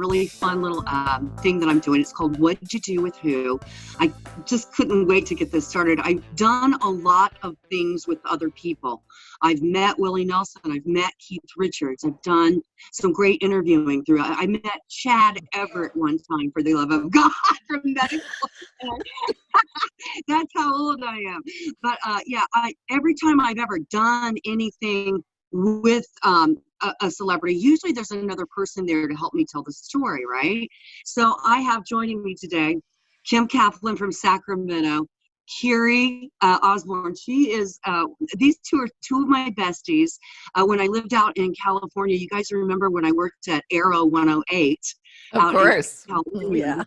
really fun little thing that I'm doing. It's called What'd You Do With Who? I just couldn't wait to get this started. I've done a lot of things with other people. I've met Willie Nelson. I've met Keith Richards. I've done some great interviewing through. I met Chad Everett one time, for the love of God, from medical. That's how old I am. But every time I've ever done anything with a celebrity, usually there's another person there to help me tell the story, right? So I have joining me today Kim Kaplan from Sacramento, Kerrie Osbourne. She is, these two are two of my besties. When I lived out in California, you guys remember when I worked at Arrow 108? Of course. Yeah.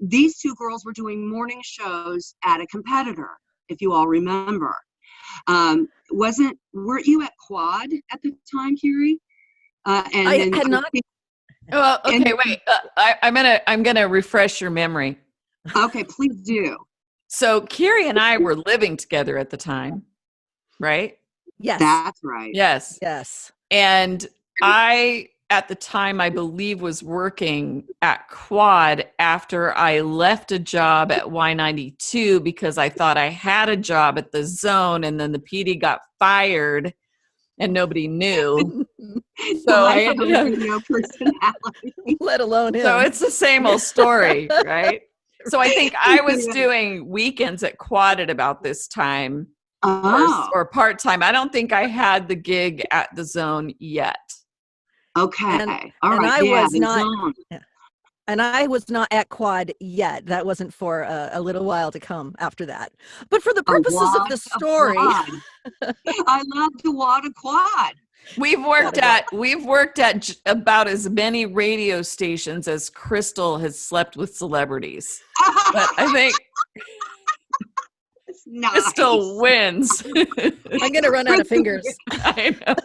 These two girls were doing morning shows at a competitor, if you all remember. Weren't you at Whad at the time, Kerrie? I had not. Well, okay, wait. I'm gonna refresh your memory. Okay, please do. So Kerrie and I were living together at the time, right? Yes, that's right. Yes. And I, at the time, I believe, was working at Quad after I left a job at Y92 because I thought I had a job at the Zone, and then the PD got fired and nobody knew. So I ended up no personality, let alone him. So it's the same old story, right? So I think I was doing weekends at Quad at about this time, or part-time. I don't think I had the gig at the Zone yet. Okay. And I was not at Quad yet. That wasn't for a little while to come after that. But for the purposes of the story, I love the Wad of Quad. We've worked at about as many radio stations as Crystal has slept with celebrities. But I think nice. Crystal wins. I'm going to run out of fingers. I know.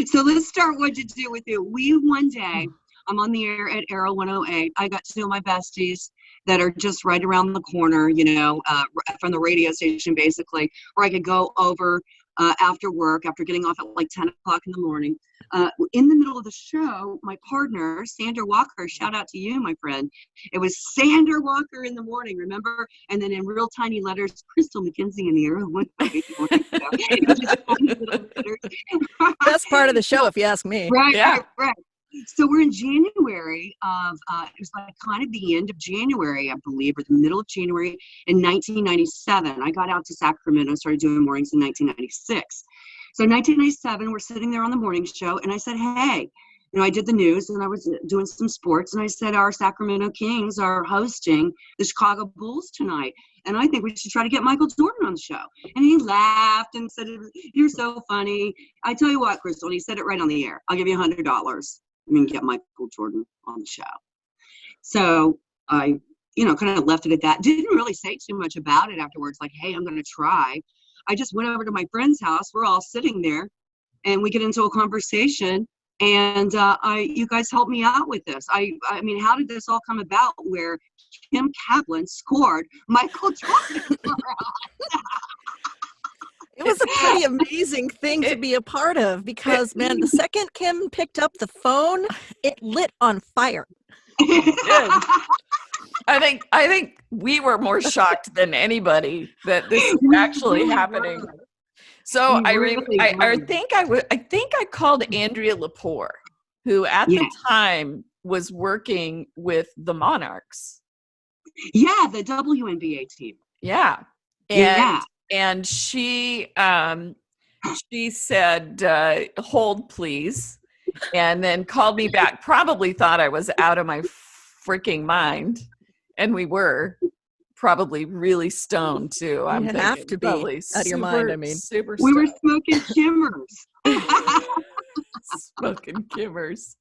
So let's start What'd You Do With You? One day, I'm on the air at Arrow 108. I got two of my besties that are just right around the corner, from the radio station, basically, where I could go over after work, after getting off at like 10 o'clock in the morning. In the middle of the show, my partner, Sander Walker, shout out to you, my friend. It was Sander Walker in the morning, remember? And then in real tiny letters, Crystal McKenzie in the Arrow 108. Best part of the show, if you ask me. Right. So we're in January of, it was like kind of the end of January, I believe, or the middle of January in 1997. I got out to Sacramento, started doing mornings in 1996. So 1997, we're sitting there on the morning show, and I said, hey, I did the news, and I was doing some sports, and I said, our Sacramento Kings are hosting the Chicago Bulls tonight, and I think we should try to get Michael Jordan on the show. And he laughed and said, you're so funny. I tell you what, Crystal, and he said it right on the air, I'll give you $100. Get Michael Jordan on the show. So I, kind of left it at that. Didn't really say too much about it afterwards. Like, hey, I'm going to try. I just went over to my friend's house. We're all sitting there, and we get into a conversation. And you guys helped me out with this. I mean, how did this all come about? Where Kim Kaplan scored Michael Jordan for us? It was a pretty amazing thing to be a part of because, man, the second Kim picked up the phone, it lit on fire. I think we were more shocked than anybody that this is actually happening. So I think I called Andrea Lepore, who at the time was working with the Monarchs. Yeah, the WNBA team. Yeah. And she said, hold, please. And then called me back, probably thought I was out of my freaking mind. And we were probably really stoned too. You have to be out of your mind. I mean, super we were smoking Kimmers. Smoking Kimmers.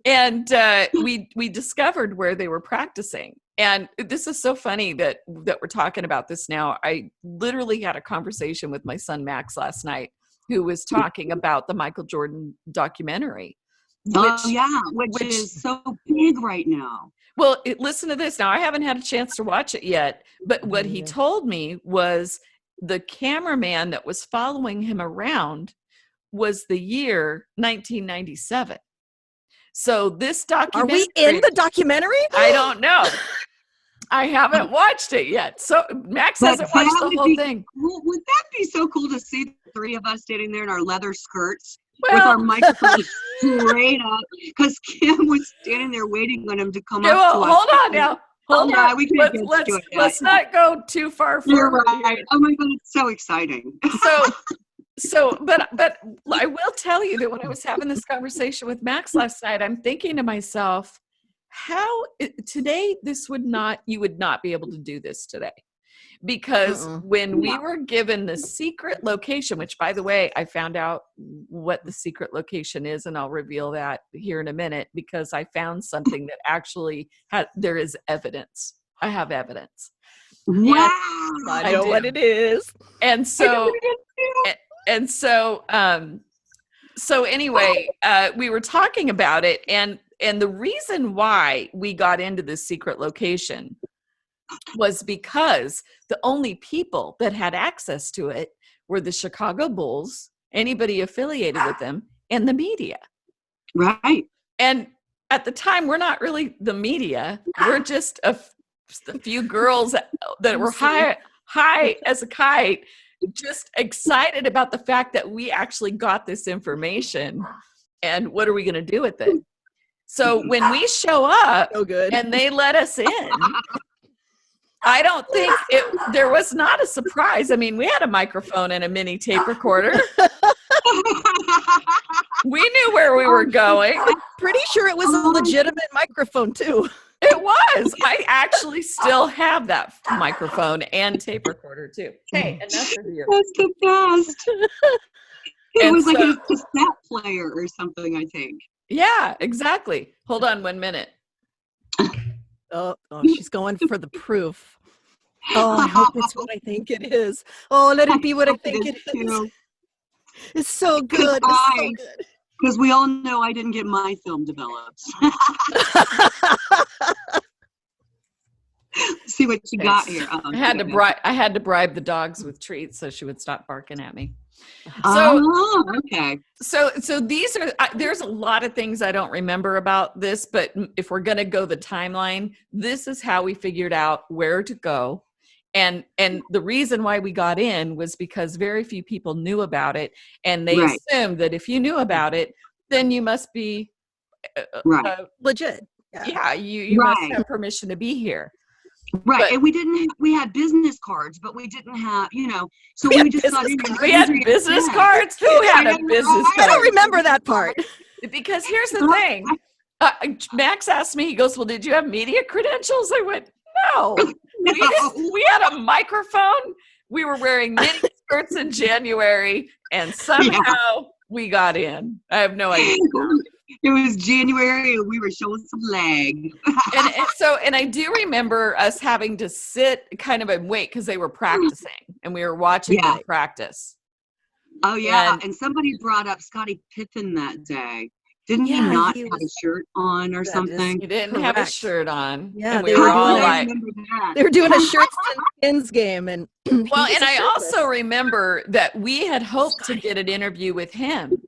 And we discovered where they were practicing. And this is so funny that we're talking about this now. I literally had a conversation with my son Max last night, who was talking about the Michael Jordan documentary. Which is so big right now. Well, listen to this. Now, I haven't had a chance to watch it yet, but what he told me was the cameraman that was following him around was the year 1997. So this Are documentary, we in the documentary? I don't know. I haven't watched it yet. So Max But hasn't watched the that would whole be thing. cool. Would that be so cool to see the three of us standing there in our leather skirts with Well, our microphones straight up? Because Kim was standing there waiting on him to come okay, up well, to us. hold on now. Hold yeah, on. we can't get to it yet. Let's not go too far You're forward. right. Here. Oh my God, it's so exciting. But I will tell you that when I was having this conversation with Max last night, I'm thinking to myself, today you would not be able to do this today. Because when we were given the secret location, which by the way, I found out what the secret location is, and I'll reveal that here in a minute, because I found something that actually there is evidence. I have evidence. Wow. I know what it is. And so, so anyway, we were talking about it, and the reason why we got into this secret location was because the only people that had access to it were the Chicago Bulls, anybody affiliated with them, and the media. Right. And at the time, we're not really the media. We're just a few girls that were high as a kite, just excited about the fact that we actually got this information. And what are we going to do with it? So when we show up and they let us in, I don't think there was not a surprise. I mean, we had a microphone and a mini tape recorder. We knew where we were going. I'm pretty sure it was a legitimate microphone too. It was. I actually still have that microphone and tape recorder too. Hey, enough of you. That's the best. It was like a cassette player or something, I think. Yeah, exactly. Hold on 1 minute. Oh, she's going for the proof. Oh, I hope it's what I think it is. Oh, let it be what I think it is. It's so good. It's so good. Because we all know I didn't get my film developed. See what you got here. I had to bribe the dogs with treats so she would stop barking at me. Okay. So these are there's a lot of things I don't remember about this, but if we're going to go the timeline, this is how we figured out where to go. And the reason why we got in was because very few people knew about it, and they assumed that if you knew about it, then you must be legit. Yeah, you must have permission to be here. Right, but, and we had business cards, but we didn't have, so we just got in. We had business cards? Who had a business card? I don't remember that part. Because here's the thing. Max asked me, he goes, well, did you have media credentials? I went, no. We had a microphone. We were wearing mini skirts in January, and somehow we got in. I have no idea. It was January, and we were showing some leg. and I do remember us having to sit kind of and wait because they were practicing, and we were watching them practice. Oh yeah, and somebody brought up Scottie Pippen that day. Didn't he not have a shirt on or something? He didn't have a shirt on. Yeah, and we were all like, they were doing a shirts and skins game, and well, and I also remember that we had hoped to get an interview with him.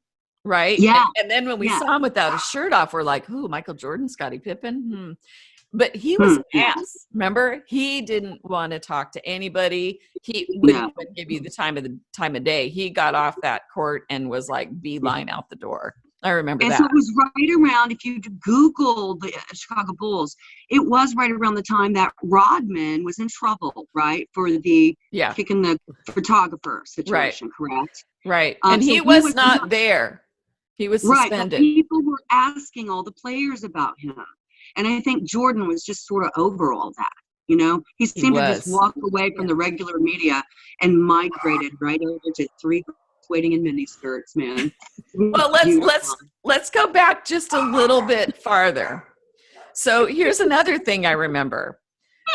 Right. Yeah. And then when we saw him without a shirt off, we're like, "Ooh, Michael Jordan, Scottie Pippen." But he was an ass. Remember, he didn't want to talk to anybody. He wouldn't even give you the time of day. He got off that court and was like beeline out the door. I remember that. So it was right around, if you Google the Chicago Bulls, it was right around the time that Rodman was in trouble, right, for the kicking the photographer situation, correct? Right. And he was not there. He was suspended. Right, people were asking all the players about him. And I think Jordan was just sort of over all that, He seemed to just walk away from the regular media and migrated right over to three waiting in mini skirts, man. Well, let's go back just a little bit farther. So here's another thing I remember.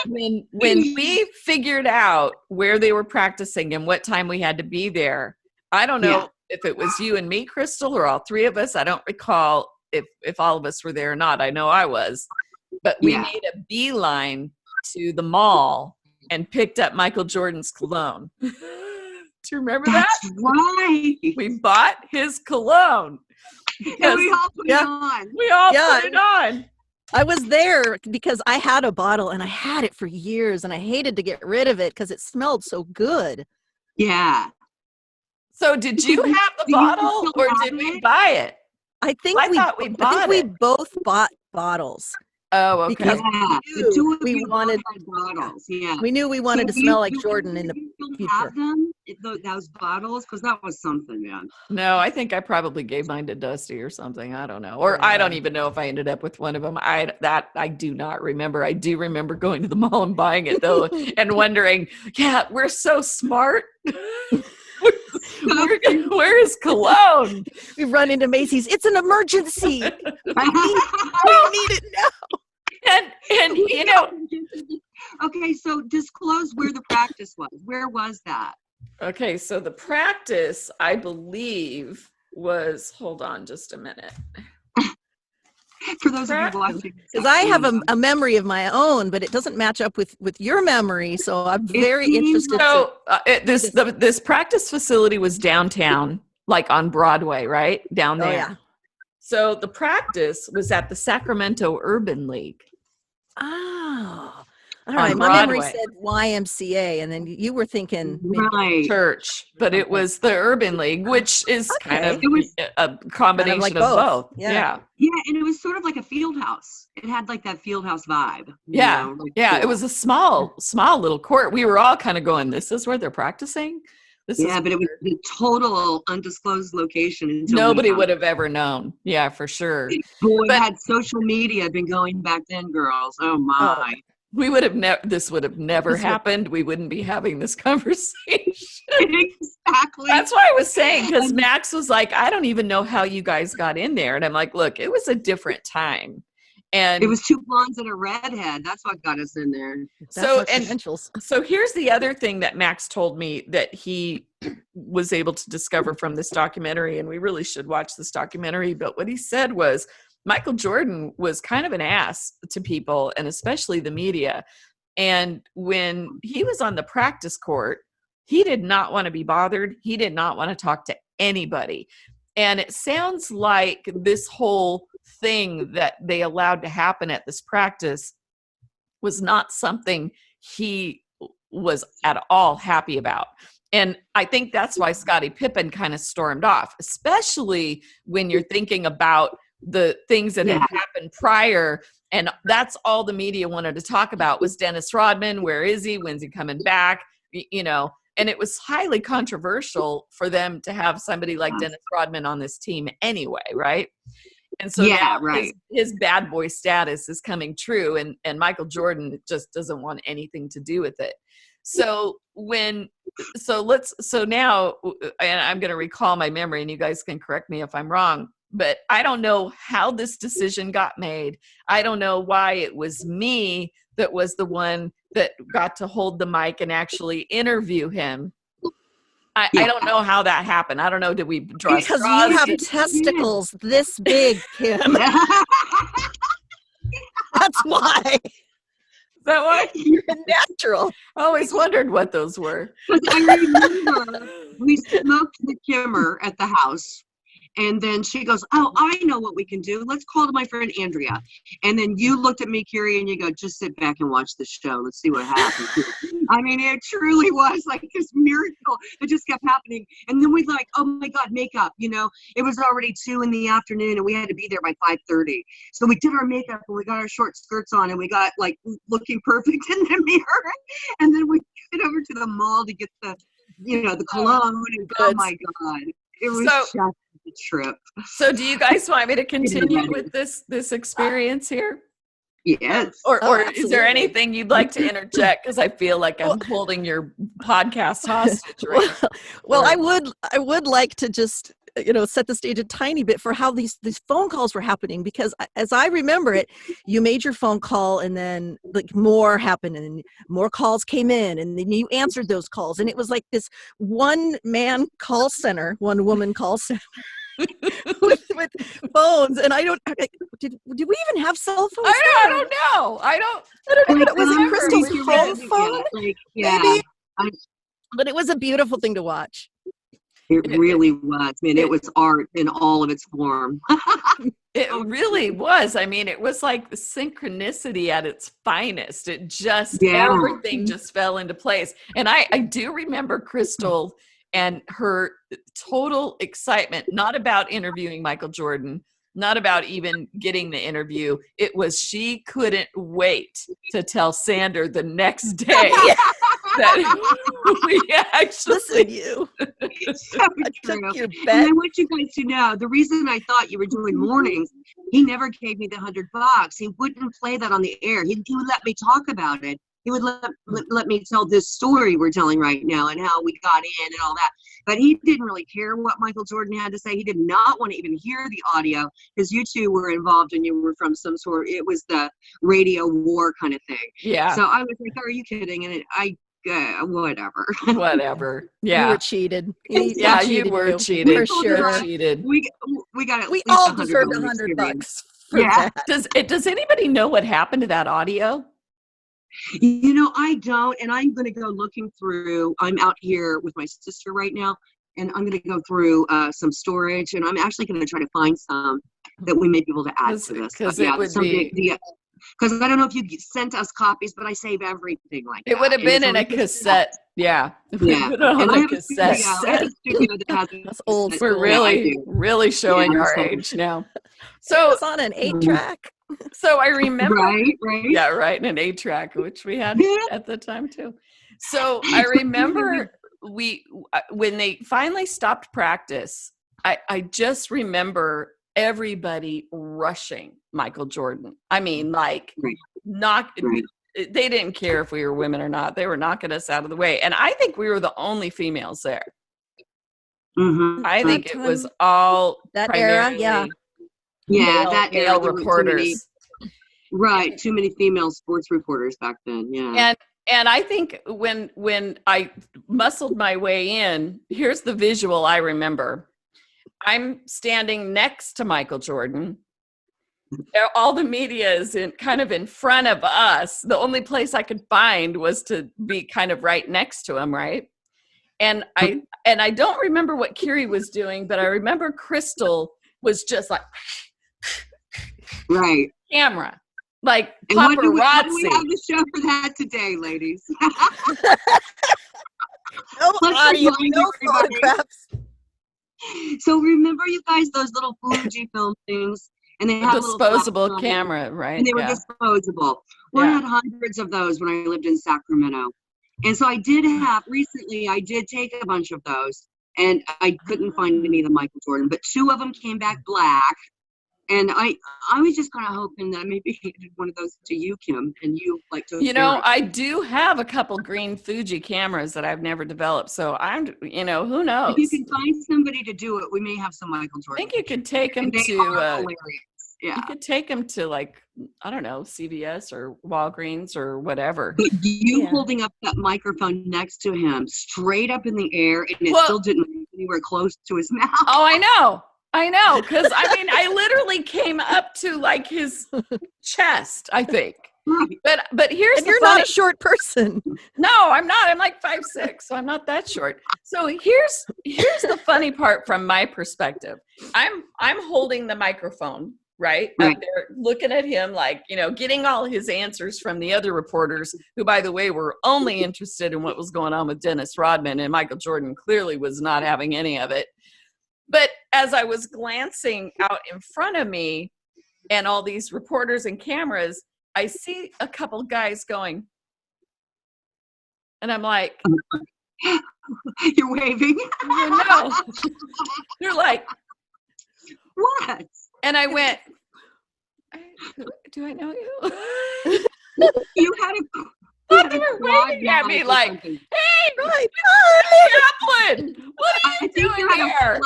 When we figured out where they were practicing and what time we had to be there, I don't know if it was you and me, Crystal, or all three of us. I don't recall if all of us were there or not. I know I was. But we made a beeline to the mall and picked up Michael Jordan's cologne. Do you remember that? That's right. We bought his cologne. And we all put it on. We all put it on. I was there because I had a bottle and I had it for years and I hated to get rid of it because it smelled so good. Yeah. So did you have the bottle or did we buy it? I think we both bought bottles. Oh, okay. Because the two of we you wanted bottles. Yeah. We knew we wanted to smell like Jordan in the future. Have them, those bottles, because that was something, man. No, I think I probably gave mine to Dusty or something. I don't know, or I don't even know if I ended up with one of them. I do not remember. I do remember going to the mall and buying it though, and wondering, yeah, we're so smart. Where is cologne? We run into Macy's. It's an emergency. we need it now. And you know. Okay, so disclose where the practice was. Where was that? Okay, so the practice, I believe, was. Hold on, just a minute. For those of you watching, because I have a memory of my own, but it doesn't match up with your memory. So I'm very interested. So this practice facility was downtown, like on Broadway, right down there. Oh, yeah. So the practice was at the Sacramento Urban League. Oh, all right. My memory said YMCA, and then you were thinking church, but it was the Urban League, which is kind of a combination kind of both. Yeah, and it was sort of like a field house. It had like that field house vibe. Yeah, it was a small little court. We were all kind of going, "This is where they're practicing." But it was the total undisclosed location. Nobody would have ever known. Yeah, for sure. Boy, had social media been going back then, girls. Oh my. We would have this would have never happened. We wouldn't be having this conversation. Exactly. That's why I was saying, because Max was like, I don't even know how you guys got in there. And I'm like, look, it was a different time. And it was two blondes and a redhead. That's what got us in there. So here's the other thing that Max told me that he was able to discover from this documentary, and we really should watch this documentary. But what he said was Michael Jordan was kind of an ass to people, and especially the media. And when he was on the practice court, he did not want to be bothered. He did not want to talk to anybody. And it sounds like this whole thing that they allowed to happen at this practice was not something he was at all happy about. And I think that's why Scottie Pippen kind of stormed off, especially when you're thinking about the things that had happened prior. And that's all the media wanted to talk about was Dennis Rodman. Where is he? When's he coming back? You know, and it was highly controversial for them to have somebody like Dennis Rodman on this team anyway, right? And so his bad boy status is coming true, and Michael Jordan just doesn't want anything to do with it. So now, and I'm going to recall my memory, and you guys can correct me if I'm wrong, but I don't know how this decision got made. I don't know why it was me that was the one that got to hold the mic and actually interview him. I don't know how that happened. I don't know. Did we draw because you have testicles this big, Kim. That's why. Is that why? You're natural. I always wondered what those were. I remember we smoked the Kimmer at the house. And then she goes, oh, I know what we can do. Let's call my friend Andrea. And then you looked at me, Kerrie, and you go, just sit back and watch the show. Let's see what happens. I mean, it truly was like this miracle that just kept happening. And then we like, oh my God, makeup, you know, it was already 2 p.m. and we had to be there by 5:30. So we did our makeup and we got our short skirts on and we got like looking perfect in the mirror. And then we went over to the mall to get the, you know, the cologne. And, oh my God. It was just a trip. So do you guys want me to continue with this experience here? Yes. Or is there anything you'd like to interject? Because I feel like I'm holding your podcast hostage. Right? Well, I would like to just, you know, set the stage a tiny bit for how these phone calls were happening, because as I remember it, you made your phone call and then like more happened and more calls came in and then you answered those calls. And it was like this one woman call center with phones. And did we even have cell phones? I don't know. I don't know. Was it Crystal's home phone? Like, maybe? But it was a beautiful thing to watch. It really was. I mean, it was art in all of its form. It really was. I mean, it was like the synchronicity at its finest. It just, everything just fell into place. And I do remember Crystal and her total excitement, not about interviewing Michael Jordan, not about even getting the interview. It was she couldn't wait to tell Sander the next day that we actually listen you. So true. And I want you guys to know, the reason I thought you were doing mornings, he never gave me the $100. He wouldn't play that on the air. He would let me talk about it. He would let me tell this story we're telling right now and how we got in and all that. But he didn't really care what Michael Jordan had to say. He did not want to even hear the audio because you two were involved and you were from some sort. It was the radio war kind of thing. Yeah. So I was like, are you kidding? And whatever. Whatever. Yeah. You were cheated. Yeah, you were cheated. For sure. Cheated. We got at we least all $100 deserved $100 for Yeah. that. Does anybody know what happened to that audio? You know, I don't, and I'm going to go looking through. I'm out here with my sister right now, and I'm going to go through some storage, and I'm actually going to try to find some that we may be able to add to this. Because it would be. Because I don't know if you sent us copies, but I save everything like that. It would have been in a cassette. Yeah. Yeah. And I have a cassette. That's old school. We're really showing our age now. So it's on an 8-track. So I remember. Right. Yeah, right. An 8-track, which we had at the time too. So I remember when they finally stopped practice, I just remember everybody rushing Michael Jordan. I mean, like they didn't care if we were women or not. They were knocking us out of the way. And I think we were the only females there. Mm-hmm. I think it was all that era. Yeah. That era. Male reporters. Too many female sports reporters back then. Yeah. And I think when I muscled my way in, here's the visual I remember. I'm standing next to Michael Jordan. All the media is kind of in front of us. The only place I could find was to be kind of right next to him, right? And I don't remember what Kerrie was doing, but I remember Crystal was just like camera, like paparazzi. What do we have to show for that today, ladies? No audio, no photographs. So remember, you guys, those little Fujifilm things, and they had a disposable camera, right? And they were disposable. Well, I had hundreds of those when I lived in Sacramento, and so I did take a bunch of those, and I couldn't find any of the Michael Jordan, but 2 of them came back black. And I was just kind of hoping that maybe he did one of those to you, Kim, and you like to. You know, I do have a couple green Fuji cameras that I've never developed, so who knows? If you can find somebody to do it, we may have some Michael Jordan. I think you could take them to. Yeah. You could take them to, like, I don't know, CVS or Walgreens or whatever. But you holding up that microphone next to him, straight up in the air, and it still didn't move anywhere close to his mouth. Oh, I know, because I literally came up to like his chest, I think. But here's you're not a short person. No, I'm not. I'm like 5'6", so I'm not that short. So here's the funny part from my perspective. I'm holding the microphone, right? Up there, looking at him, like, getting all his answers from the other reporters, who, by the way, were only interested in what was going on with Dennis Rodman, and Michael Jordan clearly was not having any of it. But as I was glancing out in front of me and all these reporters and cameras, I see a couple guys going, and I'm like, you're waving? No. They're like, what? And I went, do I know you? You had a they were waving at me like, hey, Kaplan, what are you doing here?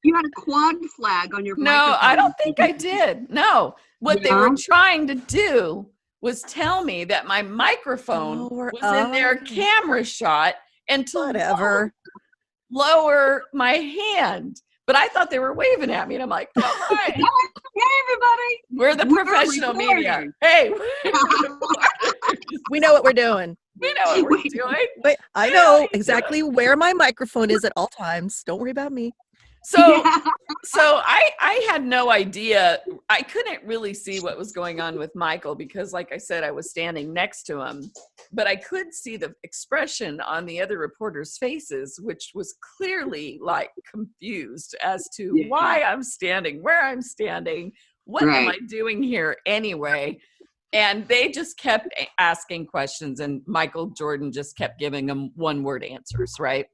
You had a quad flag on your No, microphone. I don't think I did. No. What they were trying to do was tell me that my microphone was in their camera shot and to lower my hand. But I thought they were waving at me, and I'm like, all right. Hey, everybody. We're the professional media. Hey. We know what we're doing. We know what we're doing. Wait, I know exactly where my microphone is at all times. Don't worry about me. So I had no idea. I couldn't really see what was going on with Michael because, like I said, I was standing next to him, but I could see the expression on the other reporters' faces, which was clearly like confused as to why I'm standing, where I'm standing, what am I doing here anyway? And they just kept asking questions, and Michael Jordan just kept giving them one-word answers, right?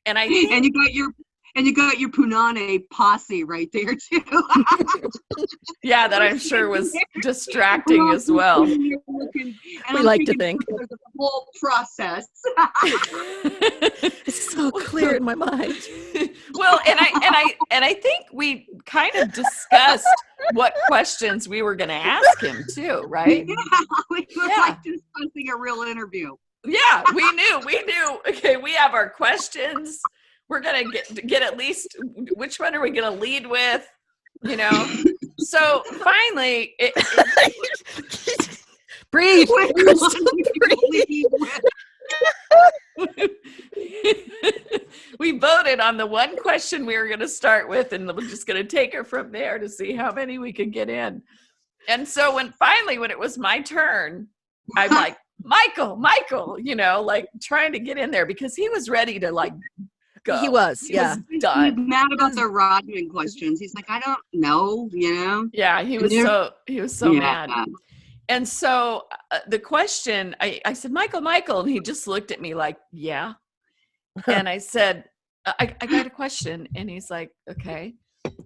And I think, and you got your Punane posse right there too. Yeah, that I'm sure was distracting as well. We like to think the whole process. It's so clear in my mind. Well, and I think we kind of discussed what questions we were going to ask him too, right? Yeah, we were like discussing a real interview. Yeah, we knew. Okay, we have our questions. We're gonna get at least which one are we gonna lead with, you know? So finally, Breathe. We voted on the one question we were gonna start with, and we're just gonna take her from there to see how many we could get in. And so when it was my turn, I'm like, Michael, you know, like trying to get in there because he was ready to like go. He was done. He's mad about the Rodman questions. He's like, I don't know, you know? Yeah, he was so mad. And so the question, I said, Michael, and he just looked at me like, yeah. And I said, I got a question. And he's like, okay.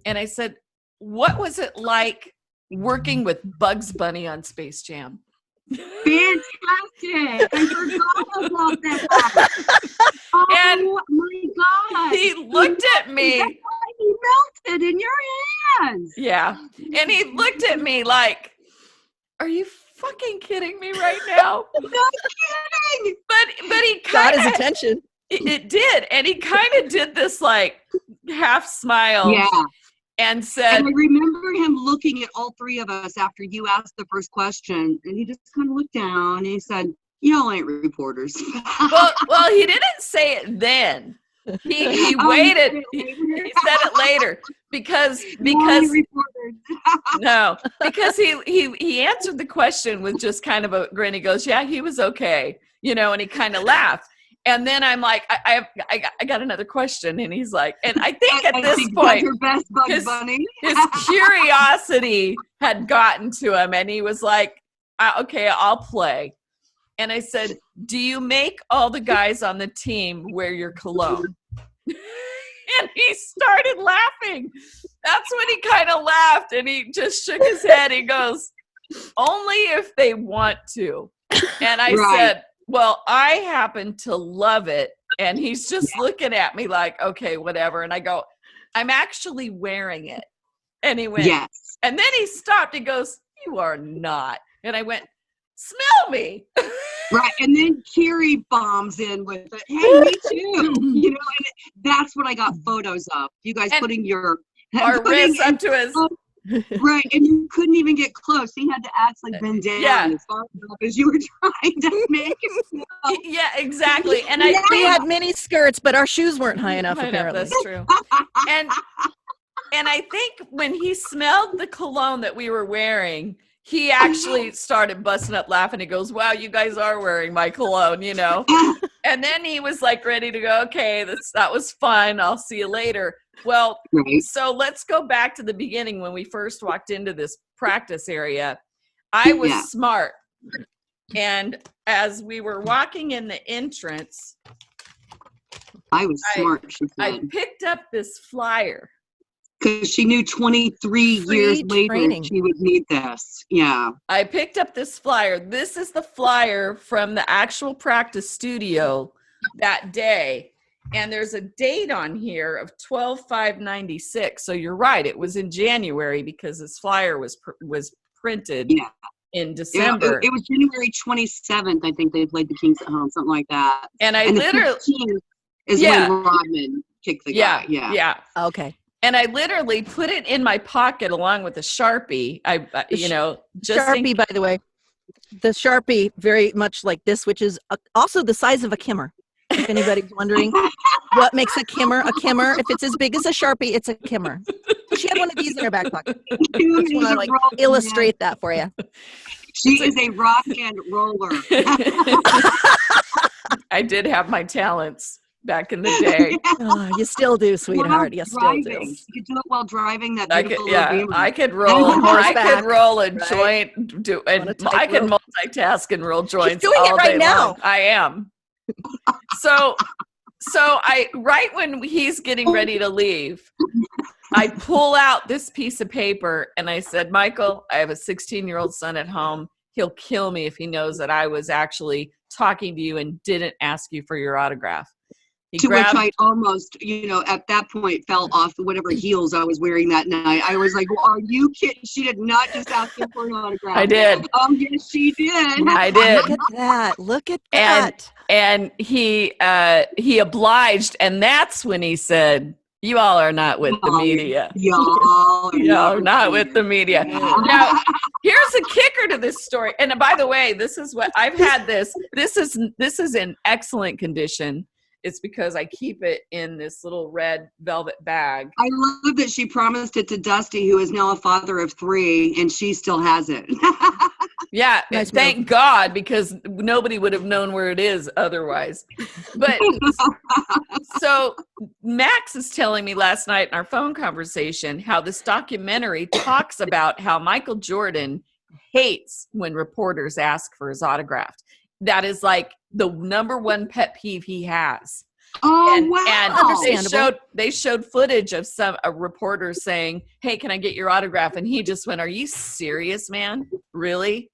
And I said, what was it like working with Bugs Bunny on Space Jam? Fantastic! I forgot about that. Oh my God! He looked at me. That's why he melted in your hands. Yeah, and he looked at me like, "Are you fucking kidding me right now?" No kidding. But he got kind of his attention. It did, and he kind of did this like half smile. Yeah. And said, and I remember him looking at all three of us after you asked the first question, and he just kind of looked down and he said, "Y'all ain't reporters." well, he didn't say it then. He waited. He said it later because no, because he answered the question with just kind of a grin. He goes, "Yeah, he was okay," you know, and he kind of laughed. And then I'm like, I got another question. And he's like, and I think at this point, his curiosity had gotten to him. And he was like, okay, I'll play. And I said, do you make all the guys on the team wear your cologne? And he started laughing. That's when he kind of laughed. And he just shook his head. He goes, only if they want to. And I said, well, I happen to love it. And he's just looking at me like, okay, whatever. And I go, I'm actually wearing it. And he went, yes. And then he stopped and goes, you are not. And I went, smell me. Right. And then Kerrie bombs in with it. Hey, me too. You know, and that's what I got photos of. You guys and putting our wrists up to his. Right, and you couldn't even get close. He had to actually bend down as far up as you were trying to make him go. Yeah, exactly. And we had mini skirts, but our shoes weren't high enough. Apparently, that's true. And I think when he smelled the cologne that we were wearing, he actually started busting up laughing. He goes, "Wow, you guys are wearing my cologne," you know. And then he was like ready to go. Okay, that was fun. I'll see you later. Well, so let's go back to the beginning when we first walked into this practice area. I was smart. And as we were walking in the entrance, I was smart. I picked up this flyer. Because she knew 23 years later she would need this. Yeah. I picked up this flyer. This is the flyer from the actual practice studio that day. And there's a date on here of 12/5/96. So you're right. It was in January because this flyer was printed in December. It was January 27th. I think they played the Kings at home, something like that. And I literally is when Rodman kicked the guy. Yeah. Okay. And I literally put it in my pocket along with a Sharpie. Just Sharpie, by the way. The Sharpie, very much like this, which is also the size of a kimmer. If anybody's wondering what makes a kimmer, if it's as big as a Sharpie, it's a kimmer. She had one of these in her back pocket. I just want to like illustrate that for you. She is a rock and roller. I did have my talents back in the day. Oh, you still do, sweetheart. You still do. You could do it while driving that I beautiful could, yeah, Beamer. I could roll. I could roll a joint. And I can multitask and roll joints. She's doing all it right day now. long. I am. So I right when he's getting ready to leave, I pull out this piece of paper and I said, Michael, I have a 16-year-old son at home. He'll kill me if he knows that I was actually talking to you and didn't ask you for your autograph. Which I almost, at that point fell off whatever heels I was wearing that night. I was like, well, are you kidding? She did not just ask him for an autograph. I did. Oh, yes, she did. I did. Look at that. Look at that. And he obliged. And that's when he said, you all are not with the media. Y'all are not with the media. Now, here's a kicker to this story. And by the way, this is what I've had this. This is in excellent condition. It's because I keep it in this little red velvet bag. I love that she promised it to Dusty, who is now a father of 3, and she still has it. Yeah, nice thank God, because nobody would have known where it is otherwise. But so Max is telling me last night in our phone conversation how this documentary talks about how Michael Jordan hates when reporters ask for his autograph. That is like the number one pet peeve he has. Oh, wow. And they showed footage of a reporter saying, hey, can I get your autograph? And he just went, are you serious, man? Really?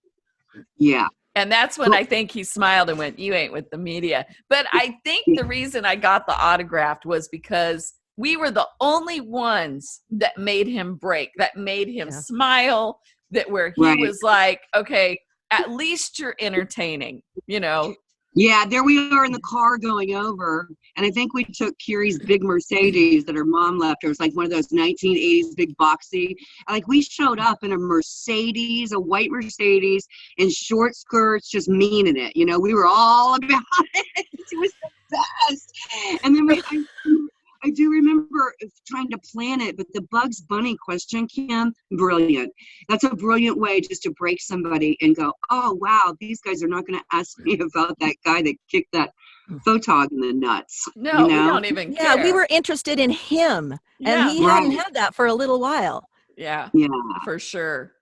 Yeah. And that's when I think he smiled and went, you ain't with the media. But I think the reason I got the autograph was because we were the only ones that made him break, that made him smile, that where he was like, okay, at least you're entertaining, Yeah, there we are in the car going over, and I think we took Kerrie's big Mercedes that her mom left her. It was like one of those 1980s big boxy. Like, we showed up in a Mercedes, a white Mercedes, in short skirts, just meaning it. We were all about it. It was the best. And then I do remember trying to plan it, but the Bugs Bunny question, Kim, brilliant. That's a brilliant way just to break somebody and go, oh, wow, these guys are not going to ask me about that guy that kicked that photog in the nuts. No, we don't even care. Yeah, we were interested in him, and he hadn't had that for a little while. Yeah, for sure.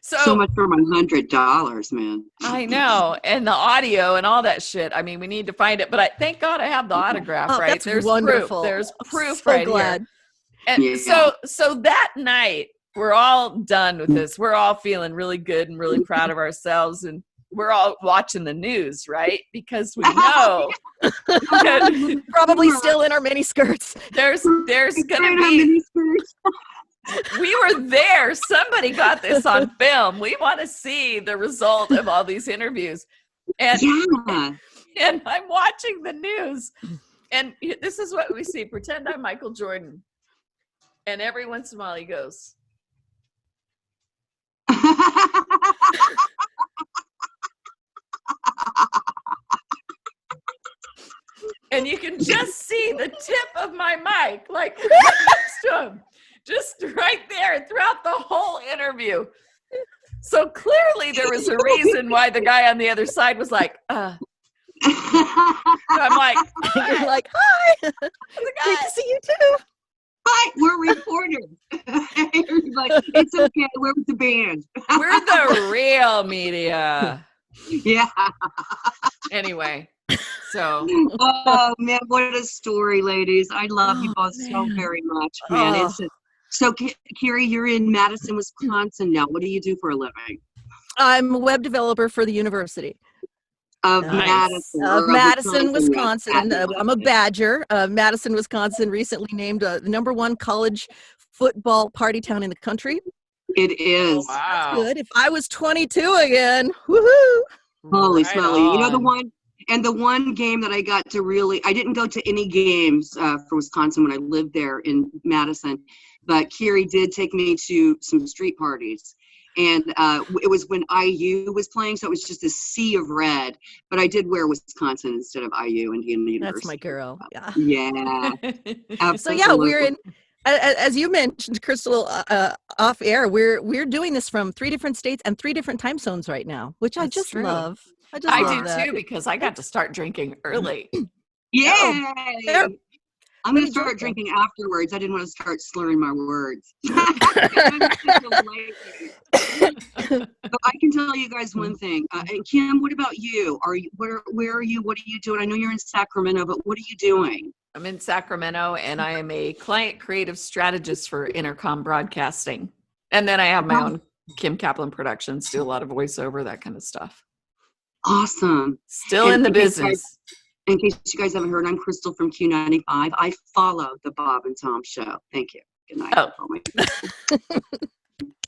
So much for my $100, man. I know. And the audio and all that shit. I mean, we need to find it. But thank God I have the autograph, right? That's There's wonderful. Proof. There's proof so right glad. here. And so that night, we're all done with this. We're all feeling really good and really proud of ourselves. And we're all watching the news, right? Because we know. Probably still in our mini skirts. There's going to be. We were there. Somebody got this on film. We want to see the result of all these interviews. And I'm watching the news. And this is what we see. Pretend I'm Michael Jordan. And every once in a while he goes. And you can just see the tip of my mic, like right next to him. Just right there throughout the whole interview. So clearly there was a reason why the guy on the other side was like, I'm like, you're like, hi. Great to see you too. Hi, we're reporters. Like, it's okay, we're with the band. We're the real media. Yeah. Anyway. So, oh man, what a story, ladies! I love you both so very much, man. So, Kerrie, you're in Madison, Wisconsin now. What do you do for a living? I'm a web developer for the University of Madison. Of Madison, Wisconsin. I'm a Badger. Madison, Wisconsin, recently named the #1 college football party town in the country. It is. Oh, wow. That's good. If I was 22 again, woohoo! Holy smoly! The one game that I got to I didn't go to any games for Wisconsin when I lived there in Madison, but Kerrie did take me to some street parties. And it was when IU was playing, so it was just a sea of red. But I did wear Wisconsin instead of IU, Indiana University. That's my girl. Yeah. Yeah. Absolutely. So yeah, we're in, as you mentioned, Crystal, off air. We're doing this from 3 different states and 3 different time zones right now, which I just love. I do that. too, because I got to start drinking early. Yay! Oh, I'm going to start drinking afterwards. I didn't want to start slurring my words. But I can tell you guys one thing. And Kim, what about you? Where are you? What are you doing? I know you're in Sacramento, but what are you doing? I'm in Sacramento, and I am a client creative strategist for Intercom Broadcasting. And then I have my own Kim Kaplan Productions, do a lot of voiceover, that kind of stuff. Awesome. Still in the business. In case you guys haven't heard, I'm Crystal from Q95. I follow the Bob and Tom show. Thank you. Good night. Oh.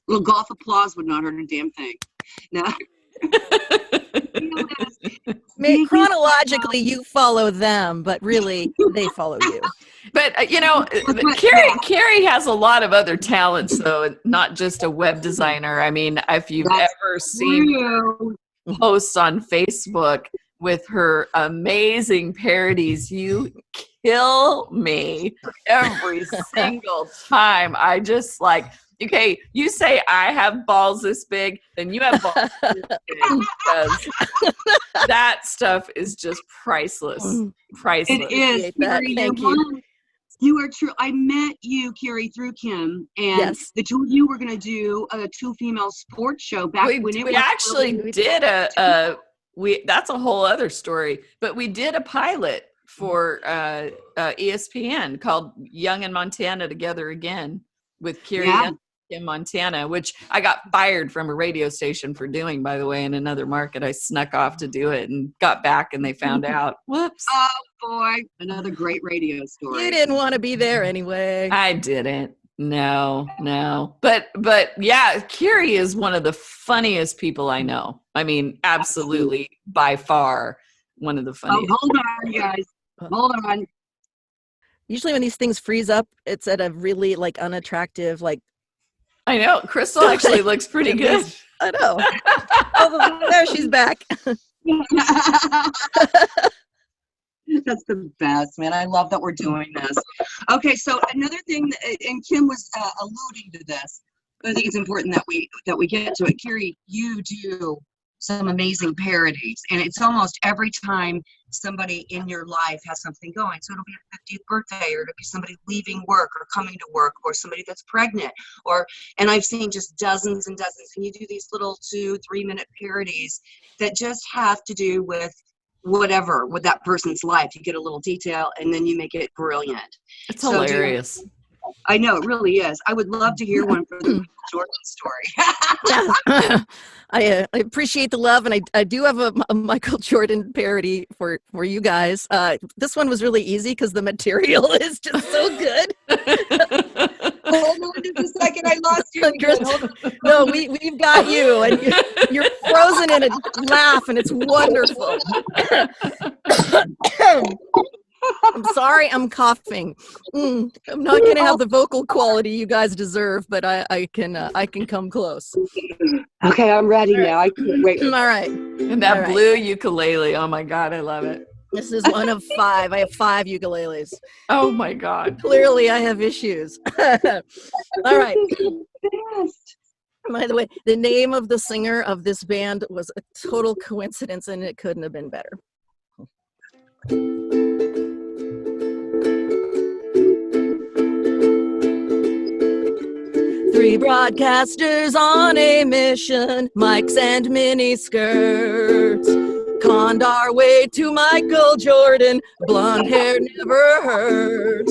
Little golf applause would not hurt a damn thing. No. Chronologically, you follow them, but really, they follow you. But, Kerrie has a lot of other talents, though, not just a web designer. I mean, if you've ever seen posts on Facebook with her amazing parodies, you kill me every single time. I just like, okay, you say I have balls this big, then you have balls this big, because that stuff is just priceless. Priceless. It is. Kerrie, Thank you. You are true. I met you, Kerrie, through Kim, and the two of you were going to do a 2-female sports show back when we actually did that's a whole other story, but we did a pilot for ESPN called Young and Montana Together Again with Kerrie in Montana, which I got fired from a radio station for doing, by the way, in another market. I snuck off to do it and got back and they found out. Whoops. Oh boy, another great radio story. You didn't want to be there anyway. I didn't. No. But yeah, Kerrie is one of the funniest people I know. I mean, absolutely, by far, one of the funniest. Oh, hold on, guys. Hold on. Usually when these things freeze up, it's at a really unattractive, I know. Crystal actually looks pretty good. I know. Oh, there she's back. That's the best, man. I love that we're doing this. Okay, so another thing, and Kim was alluding to this, but I think it's important that we get to it. Kerrie, you do some amazing parodies, and it's almost every time somebody in your life has something going. So it'll be a 50th birthday, or it'll be somebody leaving work or coming to work, or somebody that's pregnant, and I've seen just dozens and dozens, and you do these little 2-3 minute parodies that just have to do with whatever with that person's life. You get a little detail and then you make it brilliant. It's hilarious. I know, it really is. I would love to hear one for the Michael Jordan story. I appreciate the love, and I do have a Michael Jordan parody for you guys. This one was really easy because the material is just so good. Hold on just a second, I lost you. No, we've got you, and you're frozen in a laugh, and it's wonderful. I'm sorry, I'm coughing. I'm not going to have the vocal quality you guys deserve, but I can come close. Okay, I'm ready now. I can't wait. All right. And that blue ukulele. Oh my God, I love it. This is one of 5. I have 5 ukuleles. Oh my God. Clearly, I have issues. All right. By the way, the name of the singer of this band was a total coincidence, and it couldn't have been better. Three broadcasters on a mission, mics and mini skirts. Conned our way to Michael Jordan, blonde hair never hurt.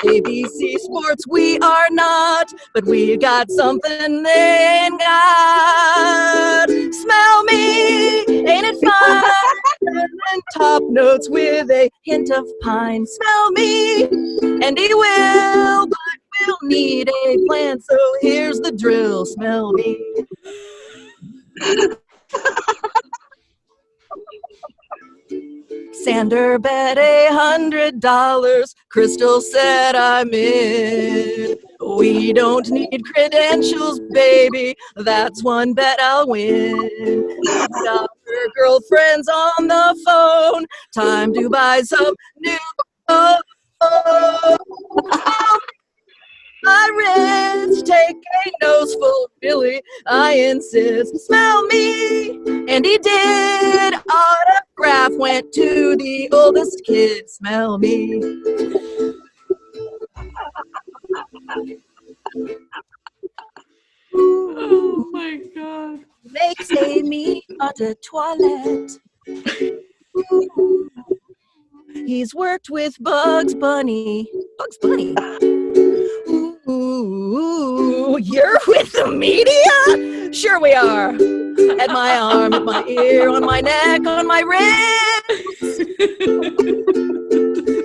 ABC Sports we are not, but we got something they ain't got. Smell me, ain't it fine? And top notes with a hint of pine. Smell me, and he will, but we'll need a plan, so here's the drill. Smell me. Sander bet $100. Crystal said I'm in. We don't need credentials, baby. That's one bet I'll win. Got her girlfriends on the phone. Time to buy some new clothes. My wrist, take a noseful, really, I insist. Smell me, and he did. Autograph went to the oldest kid. Smell me. Oh my God. Makes a me on the toilet. He's worked with Bugs Bunny. Bugs Bunny? Ooh, you're with the media? Sure we are. At my arm, at my ear, on my neck, on my wrist.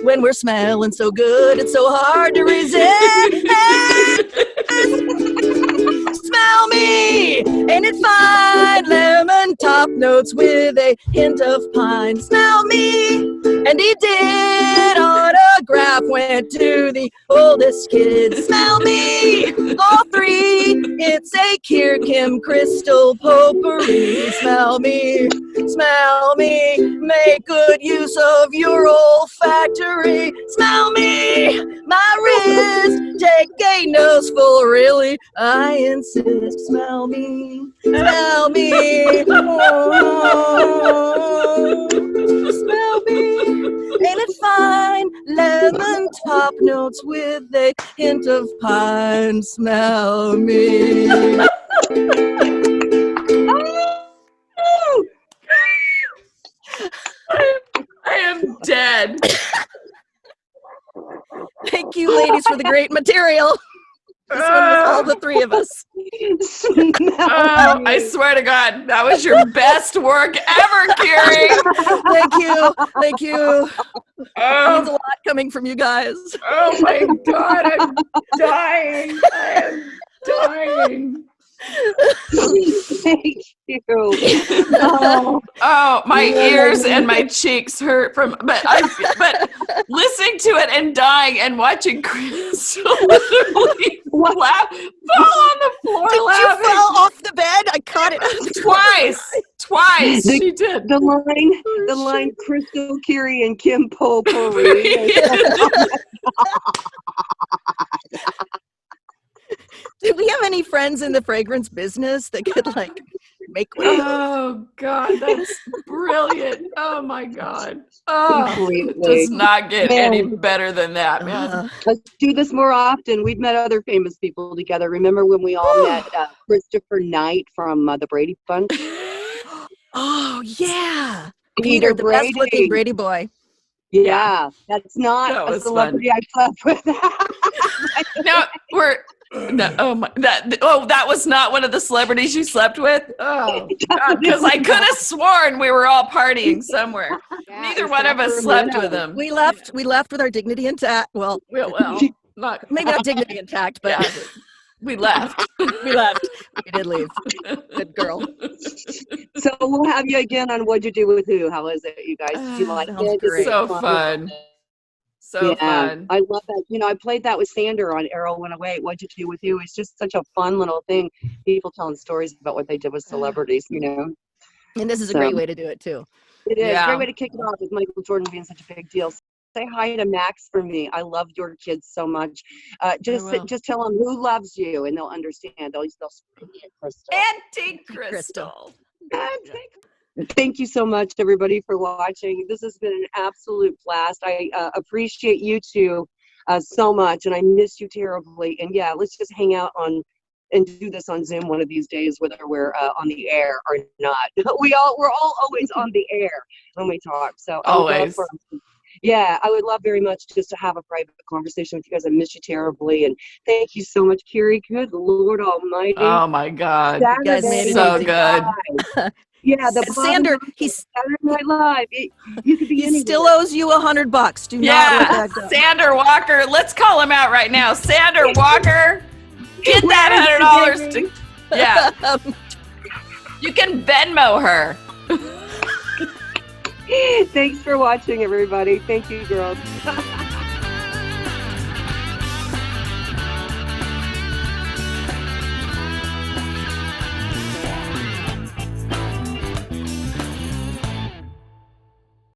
When we're smelling so good, it's so hard to resist. Smell me, ain't it fine? Lemon top notes with a hint of pine. Smell me, and he did. Autograph went to the oldest kid. Smell me, all three. It's a Kier Kim crystal potpourri. Smell me, make good use of your olfactory. Smell me, my wrist, take a noseful, really, I insist. Smell me, oh, smell me, ain't it fine? Lemon top notes with a hint of pine. Smell me. I am dead. Thank you, ladies, for the great material. This one was all the three of us. Oh, I swear to God, that was your best work ever, Kerrie. Thank you. Means a lot coming from you guys. Oh my God, I'm dying. I am dying. Thank you. Oh, my ears and my cheeks hurt but listening to it and dying and watching Crystal literally fall on the floor. Did laughing. You fall off the bed? I caught it. Twice. She did. The line Crystal, Kerrie, and Kim potpourri. Do we have any friends in the fragrance business that could make one of those? Oh God, that's brilliant. Oh my God. It does not get any better than that, man. Let's do this more often. We've met other famous people together. Remember when we all met Christopher Knight from the Brady Bunch? Oh yeah. Peter the Brady. best looking Brady boy. Yeah, that's not a celebrity I slept with. That was not one of the celebrities you slept with? Oh, because I could have sworn we were all partying somewhere. Yeah, neither one of us slept with him. We left with our dignity intact. Well, maybe not dignity intact, but yeah. We left. We did leave. Good girl. So we'll have you again on What'd You Do With Who. How is it, you guys? Did you like it? Great. So fun. So fun. I love that. I played that with Sander on Arrow 108. What'd You Do With Who? It's just such a fun little thing. People telling stories about what they did with celebrities, And this is a great way to do it, too. It is. A great way to kick it off with Michael Jordan being such a big deal. Say hi to Max for me. I love your kids so much. Just tell them who loves you, and they'll understand. They'll Crystal. Auntie Crystal. Thank you so much, everybody, for watching. This has been an absolute blast. I appreciate you two so much, and I miss you terribly. And yeah, let's just hang out and do this on Zoom one of these days, whether we're on the air or not. We're all always on the air when we talk. So always. I would love very much just to have a private conversation with you guys. I miss you terribly. And thank you so much, Kerrie. Good Lord Almighty. Oh, my God. You guys made it so easy. Good. Yeah, Sander, Saturday Night Live. You could be he still owes you $100. Do not let that go. Sander Walker. Let's call him out right now. Sander Walker, get that $100. You can Venmo her. Thanks for watching, everybody. Thank you, girls.